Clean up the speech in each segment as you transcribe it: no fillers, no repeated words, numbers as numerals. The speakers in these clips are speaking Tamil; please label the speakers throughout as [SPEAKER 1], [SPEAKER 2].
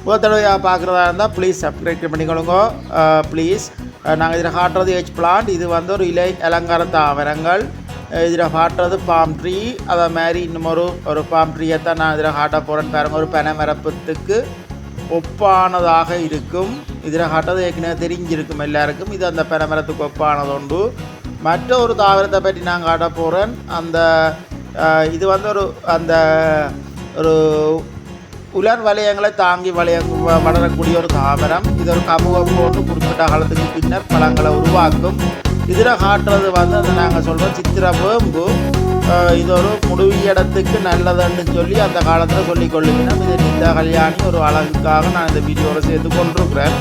[SPEAKER 1] முதல் தடவையாக பார்க்குறதா இருந்தால் ப்ளீஸ் சப்ஸ்கிரைப் பண்ணிக்கொள்ளுங்க. ப்ளீஸ் நாங்கள் இதில் காட்டுறது ஹெச் பிளான்ட். இது வந்து ஒரு இலை அலங்கார தாவரங்கள். இதில் காட்டுறது பாம் ட்ரீ. அதை மாதிரி இன்னும் ஒரு பாம் ட்ரீயை தான் நான் இதில் காட்ட போகிறேன்னு பாருங்கள். ஒரு பனைமரப்பத்துக்கு ஒப்பானதாக இருக்கும். இதில் காட்டுறது ஏற்கனவே தெரிஞ்சிருக்கும் எல்லாருக்கும். இது அந்த பனைமரத்துக்கு ஒப்பானது உண்டு. மற்ற ஒரு தாவரத்தை பற்றி நான் காட்ட போகிறேன். இது வந்து ஒரு உலர் வளையங்களை தாங்கி வளரக்கூடிய ஒரு தாவரம். இது ஒரு கமுகம் போட்டு குறிப்பிட்ட காலத்துக்கு பின்னர் பழங்களை உருவாக்கும். இதில் காட்டுறது வந்து அந்த நாங்கள் சொல்கிறோம் சித்திர வேம்பு. இது ஒரு முடிவிடத்துக்கு நல்லதுன்னு சொல்லி அந்த காலத்தில் சொல்லிக்கொள்ளுவினோம். இது இந்த கல்யாணி ஒரு அழகுக்காக நான் இந்த வீடியோவில் சேர்த்து கொண்டிருக்கிறேன்.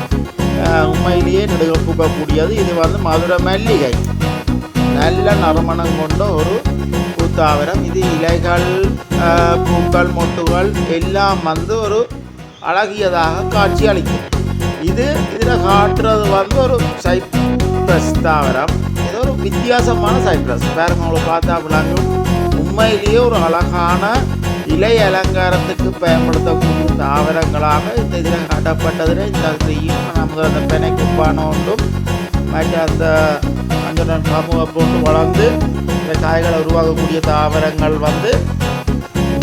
[SPEAKER 1] உண்மையிலேயே நெடுக பூக்கக்கூடியது. இது வந்து மதுரை மல்லிகை, நல்ல நறுமணம் கொண்ட ஒரு பூத்தாவரம். இது இலைகள், பூக்கள், மொட்டுகள் எல்லாம் வந்து ஒரு அழகியதாக காட்சி அளிக்கும். இதில் காட்டுறது வந்து ஒரு சைப்ரஸ் தாவரம். இது ஒரு வித்தியாசமான சைப்ரஸ். பாருங்க, உங்களுக்கு பார்த்தா அப்படிங்க உண்மையிலேயே ஒரு அழகான இலை அலங்காரத்துக்கு பயன்படுத்தக்கூடிய தாவரங்களாக இந்த இதில் காட்டப்பட்டதில் இந்த செய்யும் நமக்கு அந்த பெனை குப்பான ஒன்றும் மற்ற அந்த அஞ்சனன் சமூக போட்டு வளர்ந்து இந்த காய்களை உருவாக்கக்கூடிய தாவரங்கள் வந்து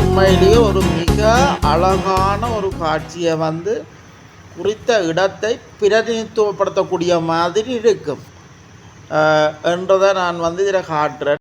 [SPEAKER 1] உண்மையிலேயே ஒரு மிக அழகான ஒரு காட்சியை வந்து குறித்த இடத்தை பிரதிநிதித்துவப்படுத்தக்கூடிய மாதிரி இருக்கும் என்றதை நான் வந்து இதில் காட்டுறேன்.